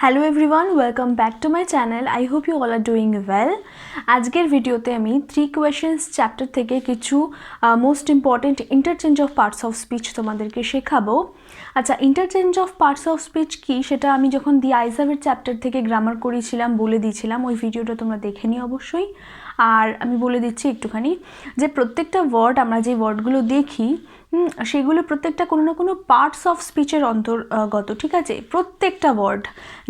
Hello everyone, welcome back to my channel. I hope you all are doing well. আজকের ভিডিওতে আমি 3 questions chapter থেকে কিছু most important interchange of parts of speech তোমাদেরকে শেখাবো। আচ্ছা, interchange of parts of speech কি সেটা আমি যখন দি আইজাভের চ্যাপ্টার থেকে গ্রামার করেছিলাম বলে দিয়েছিলাম, ওই ভিডিওটা তোমরা দেখে নিও অবশ্যই। আর আমি বলে দিচ্ছি একটুখানি যে প্রত্যেকটা ওয়ার্ড আমরা যে ওয়ার্ডগুলো দেখি সেগুলো প্রত্যেকটা কোনো না কোনো পার্টস অফ স্পিচের অন্তর্গত, ঠিক আছে? প্রত্যেকটা ওয়ার্ড,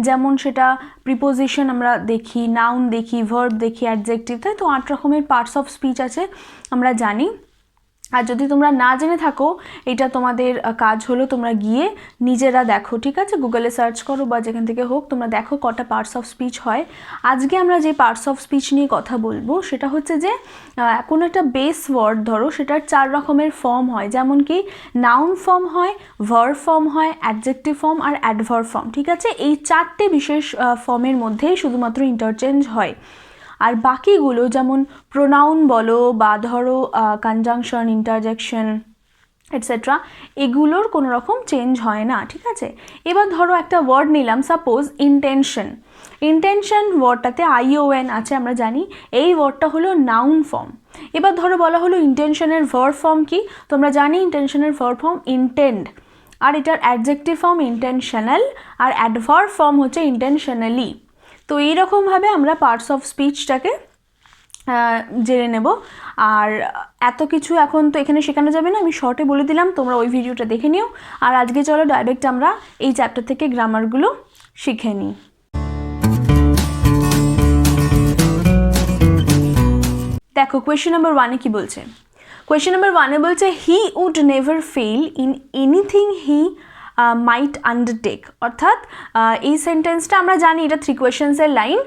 যেমন সেটা প্রিপোজিশন আমরা দেখি, নাউন দেখি, ভার্ব দেখি, অ্যাডজেক্টিভ, তাই তো 8 রকমের পার্টস অফ স্পিচ আছে আমরা জানি। আর যদি তোমরা না জেনে থাকো, এটা তোমাদের কাজ হলো তোমরা গিয়ে নিজেরা দেখো, ঠিক আছে? গুগলে সার্চ করো বা যেখান থেকে হোক তোমরা দেখো কটা পার্টস অফ স্পিচ হয়। আজকে আমরা যে পার্টস অফ স্পিচ নিয়ে কথা বলবো সেটা হচ্ছে যে কোনো একটা বেস ওয়ার্ড ধরো, সেটার 4 রকমের ফর্ম হয়, যেমন কি নাউন ফর্ম হয়, ভার্ব ফর্ম হয়, অ্যাডজেক্টিভ ফর্ম আর অ্যাডভার্ব ফর্ম, ঠিক আছে? এই 4টে বিশেষ ফর্মের মধ্যেই শুধুমাত্র ইন্টারচেঞ্জ হয়। আর বাকিগুলো যেমন প্রোনাউন বলো বা ধরো কনজাংশন, ইন্টারজেকশন এটসেট্রা, এগুলোর কোনো রকম চেঞ্জ হয় না, ঠিক আছে? এবার ধরো একটা ওয়ার্ড নিলাম, সাপোজ ইন্টেনশন। ইন্টেনশন ওয়ার্ডটাতে ION আছে, আমরা জানি এই ওয়ার্ডটা হলো নাউন ফর্ম। এবার ধরো বলা হলো ইন্টেনশনের ভার্ব ফর্ম কি, তোমরা জানি ইন্টেনশনের ভার্ব ফর্ম ইন্টেন্ড, আর এটার অ্যাডজেক্টিভ ফর্ম ইন্টেনশনাল, আর অ্যাডভার্ব ফর্ম হচ্ছে ইন্টেনশনালি। তো এইরকমভাবে আমরা পার্টস অফ স্পিচটাকে জেনে নেব। আর এত কিছু এখন তো এখানে শেখানো যাবে না, আমি শর্টে বলে দিলাম, তোমরা ওই ভিডিওটা দেখে নিও। আর আজকে চলো ডাইরেক্ট আমরা এই চ্যাপ্টার থেকে গ্রামারগুলো শিখে নিই। দেখো কোয়েশ্চেন নাম্বার 1-এ কি বলছে। কোয়েশ্চেন নাম্বার 1-এ বলছে he would never fail in anything he might undertake. অর্থাৎ এই সেন্টেন্সটা আমরা জানি এটা 3 কোয়েশ্চেন্সের লাইন,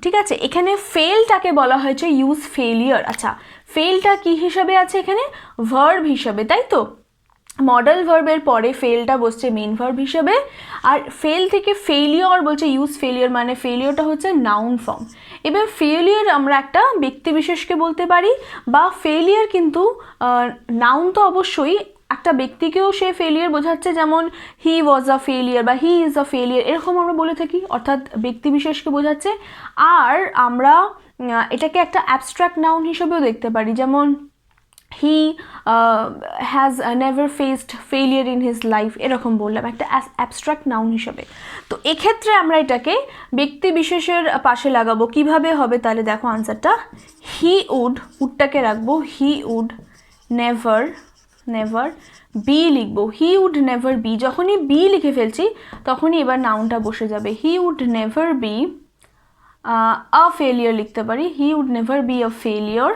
ঠিক আছে? এখানে ফেলটাকে বলা হয়েছে ইউজ ফেলিয়ার। আচ্ছা, ফেলটা কি হিসাবে আছে এখানে? ভার্ব হিসাবে, তাই তো? মডেল ভার্বের পরে ফেলটা বসছে মেন ভার্ব হিসাবে, আর ফেল থেকে ফেলিওর বলছে ইউজ ফেলিয়ার, মানে ফেলিওরটা হচ্ছে নাউন ফর্ম। এবার ফেলিয়ার আমরা একটা ব্যক্তি বিশেষকে বলতে পারি, বা ফেলিয়ার কিন্তু নাউন তো অবশ্যই, একটা ব্যক্তিকেও সে ফেলিয়ার বোঝাচ্ছে, যেমন হি ওয়াজ আ ফেলিয়ার বা হি ইজ আ ফেলিয়ার, এরকম আমরা বলে থাকি, অর্থাৎ ব্যক্তি বিশেষকে বোঝাচ্ছে। আর আমরা এটাকে একটা অ্যাবস্ট্রাক্ট নাউন হিসেবেও দেখতে পারি, যেমন he has never faced failure in his life, এরকম বললাম একটা অ্যাবস্ট্রাক্ট নাউন হিসেবে। তো এক্ষেত্রে আমরা এটাকে ব্যক্তি বিশেষের পাশে লাগাবো, কিভাবে হবে তাহলে দেখো আনসারটা। হি উডটাকে রাখবো, হি উড নেভার বি লিখবো, হি উড নেভার বি। যখনই বি লিখে ফেলছি তখনই এবার নাউনটা বসে যাবে। He would never be a failure লিখতে পারি, he would never be a failure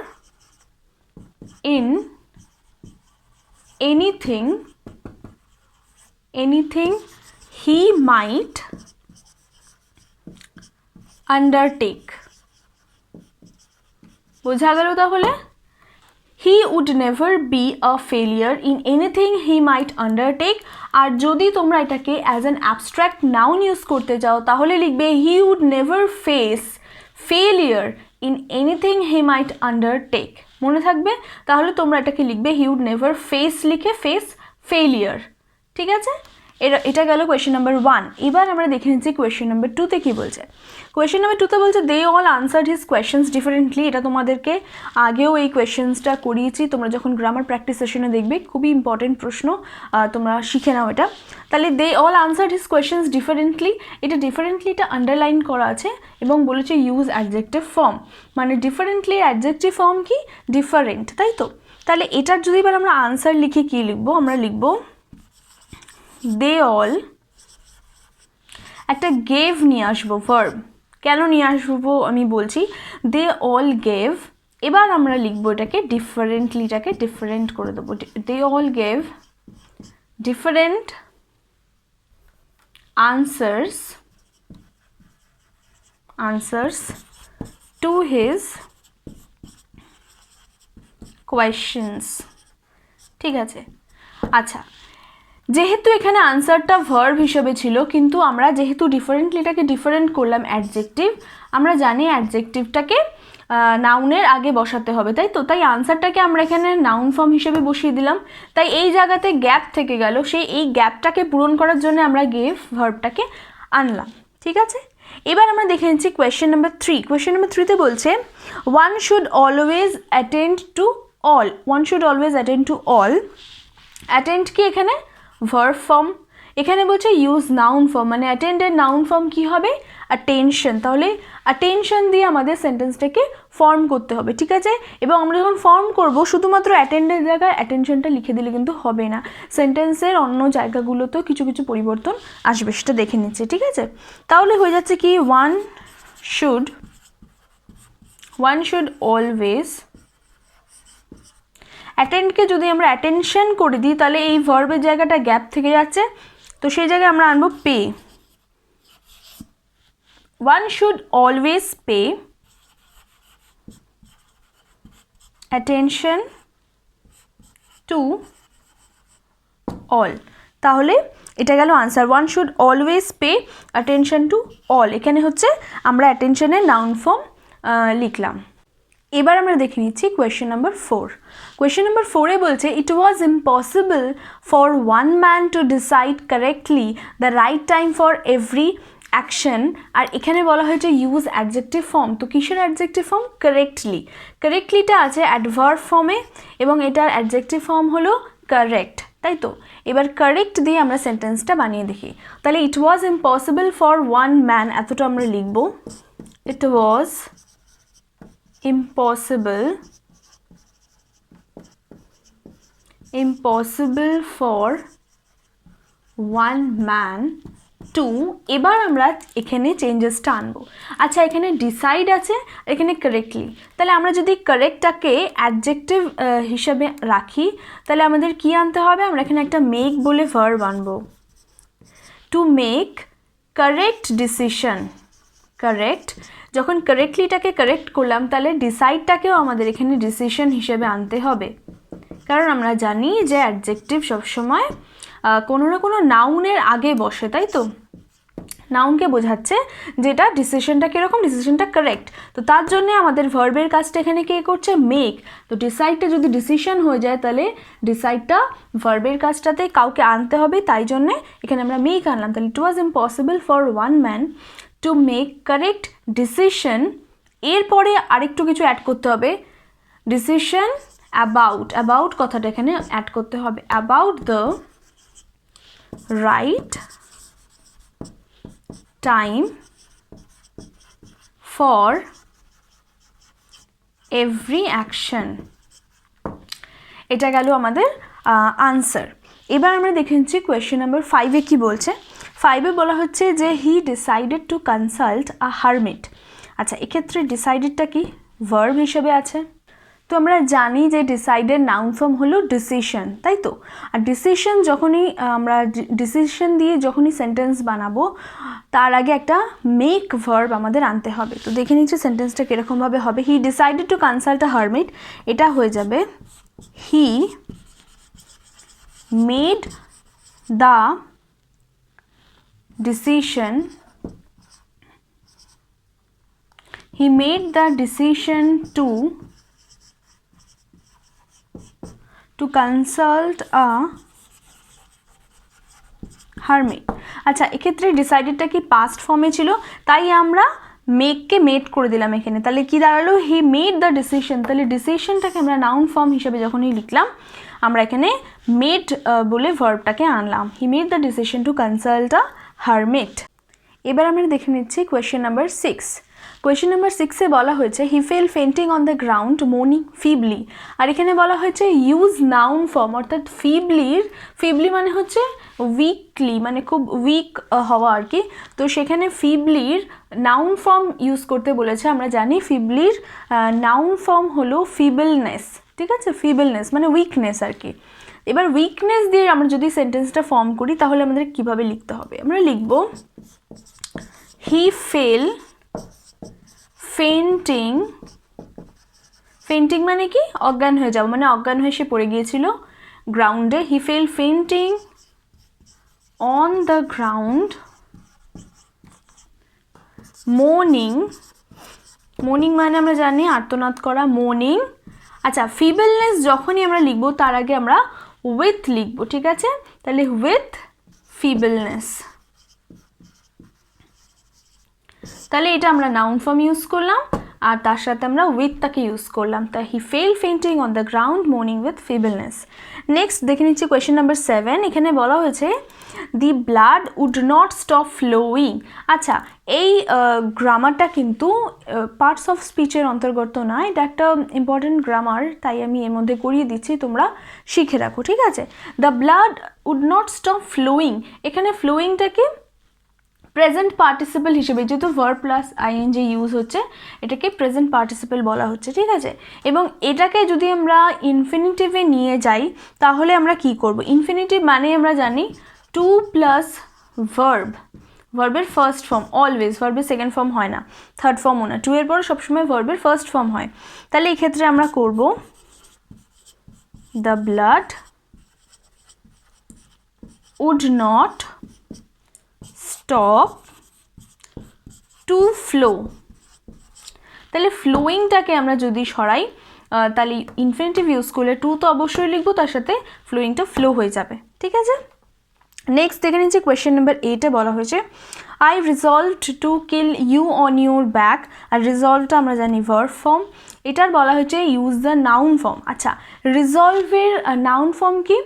in anything he might undertake। বোঝা গেল তাহলে? he would never be a failure in anything he might undertake। আর যদি তোমরা এটাকে as an abstract noun use করতে চাও তাহলে লিখবে he would never face failure in anything he might undertake। মনে থাকবে? তাহলে তোমরা এটাকে লিখবে he would never face লিখে face failure, ঠিক আছে? এটা গেল কোয়েশ্চেন নাম্বার 1। এবার আমরা দেখে নিচ্ছি কোয়েশ্চেন নাম্বার 2-তে কি বলছে। কোয়েশ্চেন নাম্বার 2-তে বলছে they all answered his questions differently. এটা তোমাদেরকে আগেও এই কোয়েশ্চেন্সটা করিয়েছি, তোমরা যখন গ্রামার প্র্যাকটিস সেশনে দেখবে, খুবই ইম্পর্টেন্ট প্রশ্ন, তোমরা শিখে নাও এটা। তাহলে they all answered his questions differently, এটা ডিফারেন্টলিটা আন্ডারলাইন করা আছে এবং বলেছে ইউজ অ্যাডজেক্টিভ ফর্ম, মানে ডিফারেন্টলি অ্যাডজেক্টিভ ফর্ম কি? ডিফারেন্ট, তাই তো? তাহলে এটার যদি এবার আমরা আনসার লিখি, কি লিখবো? আমরা লিখবো দে অল, একটা গেভ নিয়ে আসবো, ভার্ব। কেন নিয়ে আসবো আমি বলছি। দে অল গেভ, এবার আমরা লিখবো এটাকে ডিফারেন্টলিটাকে ডিফারেন্ট করে দেবো। They all gave different answers to his questions, ঠিক আছে? আচ্ছা, যেহেতু এখানে আনসারটা ভার্ব হিসেবে ছিল, কিন্তু আমরা যেহেতু ডিফারেন্টলিটাকে ডিফারেন্ট করলাম অ্যাডজেক্টিভ, আমরা জানি অ্যাডজেক্টিভটাকে নাউনের আগে বসাতে হবে, তাই তো? তাই আনসারটাকে আমরা এখানে নাউন ফর্ম হিসেবে বসিয়ে দিলাম। তাই এই জায়গাতে গ্যাপ থেকে গেল, সেই এই গ্যাপটাকে পূরণ করার জন্য আমরা গেভ ভার্বটাকে আনলাম। ঠিক আছে, এবার আমরা দেখে নিচ্ছি কোয়েশ্চেন নাম্বার 3। কোয়েশ্চেন নাম্বার 3তে বলছে one should always attend to all. One should always attend to all. Attend কি এখানে ভার্ব ফর্ম, এখানে বলছে ইউজ নাউন ফর্ম, মানে অ্যাটেন্ডের নাউন ফর্ম কি হবে অ্যাটেনশন। তাহলে অ্যাটেনশন দিয়ে আমাদের সেন্টেন্সটাকে ফর্ম করতে হবে, ঠিক আছে। এবং আমরা যখন ফর্ম করব শুধুমাত্র অ্যাটেন্ডের জায়গায় অ্যাটেনশনটা লিখে দিলে কিন্তু হবে না, সেন্টেন্সের অন্য জায়গাগুলোতেও কিছু কিছু পরিবর্তন আসবে, সেটা দেখে নিচ্ছে, ঠিক আছে। তাহলে হয়ে যাচ্ছে কি ওয়ান শুড অলওয়েজ, অ্যাটেন্ডকে যদি আমরা অ্যাটেনশন করে দিই তাহলে এই ভার্বের জায়গাটা গ্যাপ থেকে যাচ্ছে, তো সেই জায়গায় আমরা আনবো pay. One should always pay attention to all. তাহলে এটা গেল answer, one should always pay attention to all. এখানে হচ্ছে আমরা অ্যাটেনশনের নাউন ফর্ম লিখলাম। এবার আমরা দেখে নিচ্ছি কোয়েশ্চেন নাম্বার 4। কোয়েশ্চেন নাম্বার 4-এ বলছে it was impossible for one man to decide correctly the right time for every action. আর এখানে বলা হয়েছে ইউজ অ্যাডজেক্টিভ ফর্ম, তো কিসের অ্যাডজেক্টিভ ফর্ম কারেক্টলি। কারেক্টলিটা আছে অ্যাডভার্ব ফর্মে এবং এটার অ্যাডজেক্টিভ ফর্ম হলো কারেক্ট, তাই তো। এবার কারেক্ট দিয়ে আমরা সেন্টেন্সটা বানিয়ে দেখি। তাহলে it was impossible for one man, এতটা আমরা লিখব, ইট ওয়াজ impossible for one man to, এবার আমরা এখানে চেঞ্জেসটা আনবো। আচ্ছা এখানে ডিসাইড আছে, এখানে কারেক্টলি, তাহলে আমরা যদি কারেক্টটাকে অ্যাডজেক্টিভ হিসাবে রাখি তাহলে আমাদের কি আনতে হবে, আমরা এখানে একটা মেক বলে ভার্ব আনবো, two make correct decision. Correct, যখন কারেক্টলিটাকে কারেক্ট করলাম তাহলে ডিসাইডটাকেও আমাদের এখানে ডিসিশন হিসেবে আনতে হবে, কারণ আমরা জানি যে অ্যাডজেক্টিভ সবসময় কোনো না কোনো নাউনের আগে বসে, তাই তো। নাউনকে বোঝাচ্ছে যেটা ডিসিশনটা কীরকম, ডিসিশনটা কারেক্ট, তো তার জন্যে আমাদের ভার্বের কাজটা এখানে কে করছে মেক। তো ডিসাইডটা যদি ডিসিশন হয়ে যায় তাহলে ডিসাইডটা ভার্বের কাজটাতে কাউকে আনতে হবে, তাই জন্যে এখানে আমরা মেক আনলাম। তাহলে it was impossible for one man to make correct decision. এরপরে আরেকটু কিছু অ্যাড করতে হবে, ডিসিশন অ্যাবাউট কথাটা এখানে অ্যাড করতে হবে, about the right time for every action. এটা গেল আমাদের আনসার। এবার আমরা দেখে নিচ্ছি কোয়েশ্চেন নাম্বার 5-এ কী বলছে। 5-এ বলা হচ্ছে যে he decided to consult a hermit. আচ্ছা এক্ষেত্রে ডিসাইডেডটা কি ভার্ব হিসেবে আছে, তো আমরা জানি যে ডিসাইডের নাউন ফর্ম হলো ডিসিশন, তাই তো। আর ডিসিশন যখনই আমরা ডিসিশন দিয়ে যখনই সেন্টেন্স বানাবো তার আগে একটা মেক ভার্ব আমাদের আনতে হবে। তো দেখে নিচ্ছি সেন্টেন্সটা কীরকমভাবে হবে। He decided to consult a hermit, এটা হয়ে যাবে হি made the decision to consult a hermit। আচ্ছা এক্ষেত্রে ডিসাইডেডটা কি পাস্ট ফর্মে ছিল, তাই আমরা মেককে মেড করে দিলাম এখানে, তাহলে কি দাঁড়ালো হি মেড দ্য ডিসিশন। তাহলে ডিসিশনটাকে আমরা নাউন ফর্ম হিসেবে যখনই লিখলাম আমরা এখানে মেড বলে ভার্বটাকে আনলাম, he made the decision to consult a hermit. এবার আমরা দেখে নিচ্ছি কোয়েশ্চেন নাম্বার 6। কোয়েশ্চেন নাম্বার 6-এ বলা হয়েছে he fell fainting on the ground মোর্নিং ফিবলি। আর এখানে বলা হয়েছে ইউজ নাউন ফর্ম, অর্থাৎ ফিবলি মানে হচ্ছে উইকলি, মানে খুব উইক হওয়া আর কি। তো সেখানে ফিবলির নাউন ফর্ম ইউজ করতে বলেছে। আমরা জানি ফিবলির নাউন ফর্ম হলো ফিবলনেস, ঠিক আছে, ফিবলনেস মানে উইকনেস আর কি। এবার উইকনেস দিয়ে আমরা যদি সেন্টেন্সটা ফর্ম করি তাহলে আমাদের কিভাবে লিখতে হবে, আমরা লিখব হি ফেল ফেন্টিং, ফেন্টিং মানে কি অজ্ঞান হয়ে যাওয়া, মানে অজ্ঞান হয়ে সে পড়ে গিয়েছিল গ্রাউন্ডে। He fell fainting on the ground morning, morning মানে আমরা জানি আর্তনাদ করা, মর্নিং। আচ্ছা ফিবলনেস যখনই আমরা লিখবো তার আগে আমরা উইথ লিখবো, ঠিক আছে, তাহলে উইথ ফিবলনেস। তাহলে এটা আমরা নাউন ফর্ম ইউজ করলাম আর তার সাথে আমরা উইথটাকে ইউজ করলাম। তা he fell fainting on the ground মোর্নিং উইথ ফিবলনেস। নেক্সট দেখে নিচ্ছি কোয়েশ্চেন নাম্বার 7। এখানে বলা হয়েছে the blood would not stop flowing. আচ্ছা, এই গ্রামারটা কিন্তু পার্টস অফ স্পিচের অন্তর্গত না, এটা একটা ইম্পর্টেন্ট গ্রামার, তাই আমি এর মধ্যে করিয়ে দিচ্ছি, তোমরা শিখে রাখো, ঠিক আছে। The blood would not stop flowing, এখানে ফ্লোয়িংটাকে প্রেজেন্ট পার্টিসিপল হিসেবে, যেহেতু ভার্ব প্লাস আইএনজি ইউজ হচ্ছে, এটাকে প্রেজেন্ট পার্টিসিপল বলা হচ্ছে, ঠিক আছে। এবং এটাকে যদি আমরা ইনফিনিটিভে নিয়ে যাই তাহলে আমরা কি করব? ইনফিনিটিভ মানে আমরা জানি টু প্লাস ভার্ব, ভার্বের ফার্স্ট ফর্ম অলওয়েজ, ভার্বের সেকেন্ড ফর্ম হয় না, থার্ড ফর্মও না, টু এর পর সবসময় ভার্বের ফার্স্ট ফর্ম হয়। তাহলে এই ক্ষেত্রে আমরা করব the blood would not stop to flow. তাহলে ফ্লোয়িংটাকে আমরা যদি সরাই তাহলে ইনফিনিটিভ ইউজ করলে টু তো অবশ্যই লিখবো, তার সাথে ফ্লোয়িংটা ফ্লো হয়ে যাবে, ঠিক আছে। নেক্সট দেখে নিচ্ছি কোয়েশ্চেন নাম্বার 8-এ বলা হয়েছে I resolved to kill you on your back. আর রিজলভটা আমরা জানি ভার্ব ফর্ম, এটার বলা হয়েছে ইউজ দ্য নাউন ফর্ম। আচ্ছা, রিজলভের নাউন ফর্ম কি?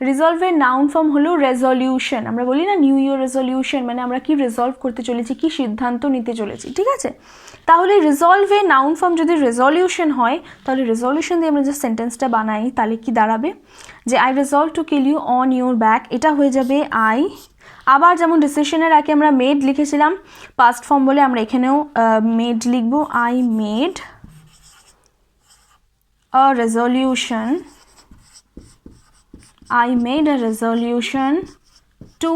রিজলভের নাউন ফর্ম হলো রেজলিউশন। আমরা বলি না নিউ ইয়ার রেজলিউশন, মানে আমরা কি রিজলভ করতে চলেছি, কি সিদ্ধান্ত নিতে চলেছি, ঠিক আছে। তাহলে রিজলভের নাউন ফর্ম যদি রেজলিউশন হয়, তাহলে রেজলিউশন দিয়ে আমরা যে সেন্টেন্সটা বানাই তাহলে কি দাঁড়াবে যে I resolve to kill you on your back, এটা হয়ে যাবে আই। আবার যেমন ডিসিশনের আগে আমরা মেড লিখেছিলাম পাস্ট ফর্ম বলে, আমরা এখানেও মেড লিখব, I made a resolution, I made a resolution to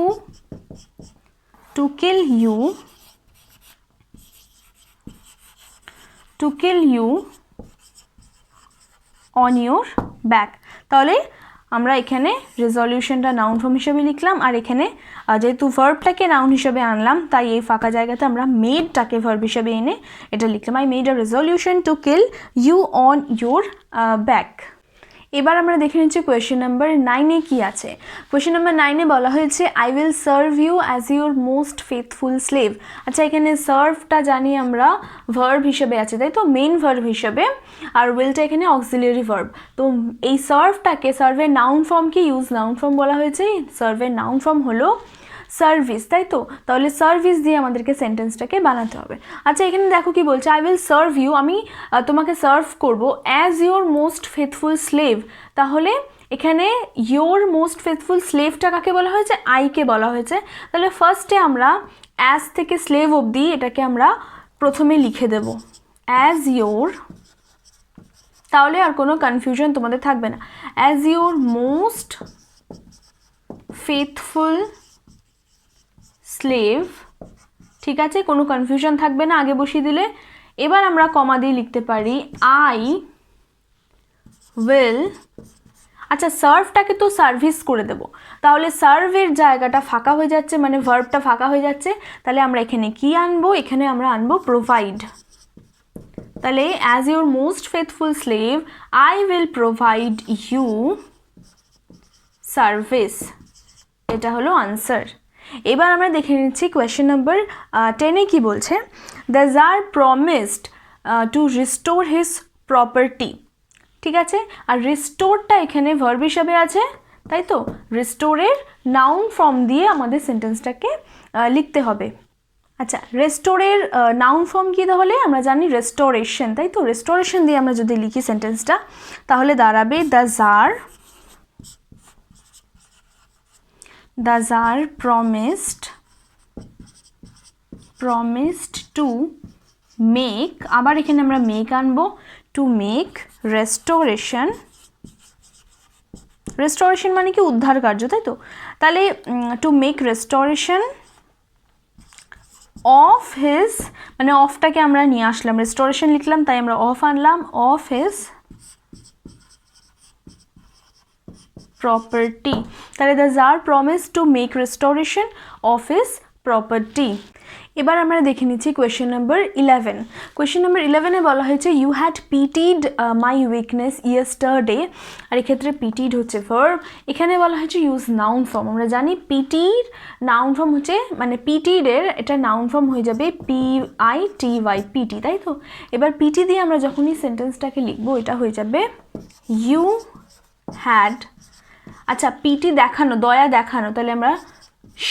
kill you on your back। তাহলে আমরা এখানে রেজলিউশনটা নাউন ফর্ম হিসেবে লিখলাম, আর এখানে যেহেতু ভার্বটাকে নাউন হিসেবে আনলাম তাই এই ফাঁকা জায়গাতে আমরা মেডটাকে ভার্ব হিসেবে এনে এটা লিখলাম, I made a resolution to kill you on your back. এবার আমরা দেখে নিচ্ছি কোয়েশ্চেন নাম্বার 9-এ কী আছে। কোয়েশ্চেন নাম্বার 9-এ বলা হয়েছে I will serve you as your most faithful slave. আচ্ছা, এখানে সার্ভটা জানি আমরা ভার্ব হিসেবে আছে, তাই তো, মেইন ভার্ব হিসেবে, আর উইলটা এখানে অক্সিলিয়ারি ভার্ব। তো এই সার্ভটাকে, সার্ভের নাউন ফর্ম কি? ইউজ নাউন ফর্ম বলা হয়েছে, সার্ভের নাউন ফর্ম হলো সার্ভিস, তাই তো। তাহলে সার্ভিস দিয়ে আমাদেরকে সেন্টেন্সটাকে বানাতে হবে। আচ্ছা, এখানে দেখো কি বলছে, আই উইল সার্ভ ইউ, আমি তোমাকে সার্ভ করব as your most faithful slave. তাহলে এখানে ইউর মোস্ট ফেথফুল স্লেভটা কাকে বলা হয়েছে? আইকে বলা হয়েছে। তাহলে ফার্স্টে আমরা অ্যাজ থেকে স্লেভ অবধি এটাকে আমরা প্রথমে লিখে দেব অ্যাজ ইউর, তাহলে আর কোনো কনফিউশন তোমাদের থাকবে না। As your most faithful slave, ঠিক আছে, কোনো কনফিউশন থাকবে না আগে বসিয়ে দিলে। এবার আমরা কমা দিয়ে লিখতে পারি আই উইল, আচ্ছা সার্ভটাকে তো সার্ভিস করে দেব, তাহলে সার্ভের জায়গাটা ফাঁকা হয়ে যাচ্ছে, মানে ভার্বটা ফাঁকা হয়ে যাচ্ছে, তাহলে আমরা এখানে কি আনবো? এখানে আমরা আনবো প্রোভাইড। তাহলে as your most faithful slave I will provide you service, এটা হলো আনসার। এবার আমরা দেখে নিচ্ছি কোয়েশ্চেন নাম্বার 10-এ কি বলছে, the tsar promised to restore his property, ঠিক আছে। আর রিস্টোরটা এখানে ভার্ব হিসাবে আছে, তাই তো, রিস্টোরের নাউন ফর্ম দিয়ে আমাদের সেন্টেন্সটাকে লিখতে হবে। আচ্ছা, রেস্টোরের নাউন ফর্ম কি? তাহলে আমরা জানি রেস্টোরেশন, তাই তো। রেস্টোরেশন দিয়ে আমরা যদি লিখি সেন্টেন্সটা তাহলে দাঁড়াবে the tsar promised to make, আবার এখানে আমরা মেক আনবো, টু মেক রেস্টোরেশন মানে কি? উদ্ধার কার্য, তাই তো। তাহলে two make restoration of his, মানে অফটাকে আমরা নিয়ে আসলাম, রেস্টোরেশন লিখলাম তাই আমরা অফ আনলাম, অফ হিজ প্রপার্টি। তাহলে the tsar promise to make restoration of his property. এবার আমরা দেখে নিচ্ছি কোয়েশ্চেন নাম্বার 11। কোয়েশ্চেন নাম্বার 11-এ বলা হয়েছে you had pitied my weakness yesterday, আর এক্ষেত্রে পিটিড হচ্ছে ভার্ব। এখানে বলা হয়েছে ইউজ নাউন ফর্ম। আমরা জানি পিটির নাউন ফর্ম হচ্ছে, মানে পিটিডের এটা নাউন ফর্ম হয়ে যাবে PITY, পিটি, তাই তো? এবার পিটি দিয়ে আমরা যখনই সেন্টেন্সটাকে লিখবো এটা হয়ে যাবে ইউ হ্যাড, আচ্ছা পিটি দেখানো, দয়া দেখানো, তাহলে আমরা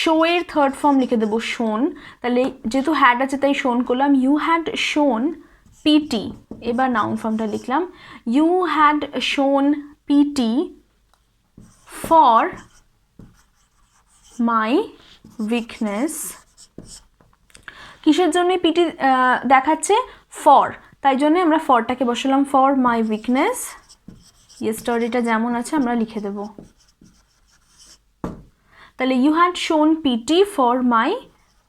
শো এর থার্ড ফর্ম লিখে দেবো শোন। তাহলে যেহেতু হ্যাড আছে তাই শোন করলাম, ইউ হ্যাড শোন পিটি। এবার নাউন ফর্মটা লিখলাম you had shown pity for my weakness. কিসের জন্য পিটি দেখাচ্ছে? ফর, তাই জন্য আমরা ফরটাকে বসালাম ফর মাই উইকনেস। ইয়েস্টারডেটা যেমন আছে আমরা লিখে দেব। তাহলে you had shown pity for my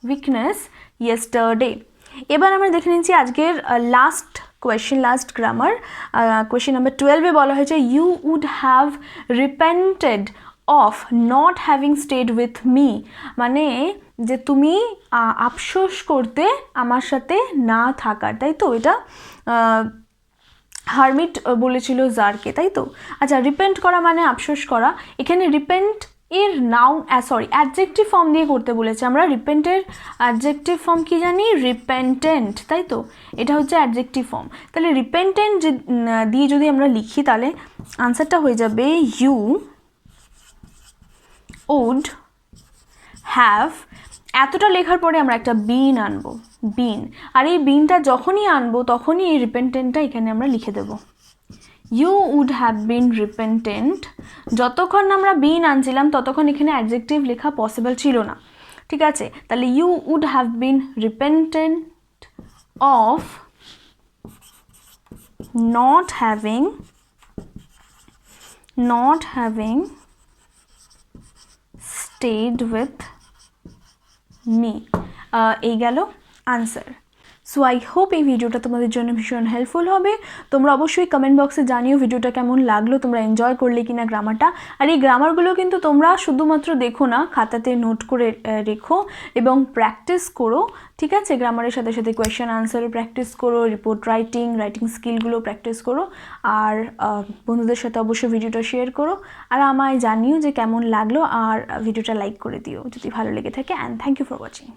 weakness yesterday. এবার আমরা দেখে নিচ্ছি আজকের last question, last grammar. Question number 12-এ বলা হয়েছে you would have repented of not having stayed with me, মানে যে তুমি আফসোস করতে আমার সাথে না থাকার, তাই তো? এটা হারমিট বলেছিল জারকে, তাই তো? আচ্ছা, রিপেন্ট করা মানে আফসোস করা। এখানে রিপেন্ট এর নাউন অ্যাডজেক্টিভ ফর্ম দিয়ে করতে বলেছে। আমরা রিপেন্টের অ্যাডজেক্টিভ ফর্ম কি জানি? রিপেন্টেন্ট, তাই তো? এটা হচ্ছে অ্যাডজেক্টিভ ফর্ম। তাহলে রিপেন্টেন্ট দিয়ে যদি আমরা লিখি তাহলে আনসারটা হয়ে যাবে ইউ উড হ্যাভ। এতটা লেখার পরে আমরা একটা বিন আনবো, বিন। আর এই বিনটা যখনই আনবো তখনই এই রিপেন্টেন্টটা এখানে আমরা লিখে দেব। You would have been repentant. যতক্ষণ আমরা বিন আনছিলাম ততক্ষণ এখানে অ্যাডজেক্টিভ লেখা পসিবল ছিল না, ঠিক আছে? তাহলে you would have been repentant of not having stayed with me। এই গেল আনসার। সো আই হোপ এই ভিডিওটা তোমাদের জন্য ভীষণ হেল্পফুল হবে। তোমরা অবশ্যই কমেন্ট বক্সে জানিও ভিডিওটা কেমন লাগলো, তোমরা এনজয় করলে কিনা গ্রামারটা। আর এই গ্রামারগুলো কিন্তু তোমরা শুধুমাত্র দেখো না, খাতাতে নোট করে রেখো এবং প্র্যাকটিস করো, ঠিক আছে? গ্রামারের সাথে সাথে কোয়েশ্চেন আনসারও প্র্যাকটিস করো, রিপোর্ট রাইটিং স্কিলগুলো প্র্যাকটিস করো। আর বন্ধুদের সাথে অবশ্যই ভিডিওটা শেয়ার করো, আর আমায় জানিও যে কেমন লাগলো, আর ভিডিওটা লাইক করে দিও যদি ভালো লেগে থাকে। And thank you for watching.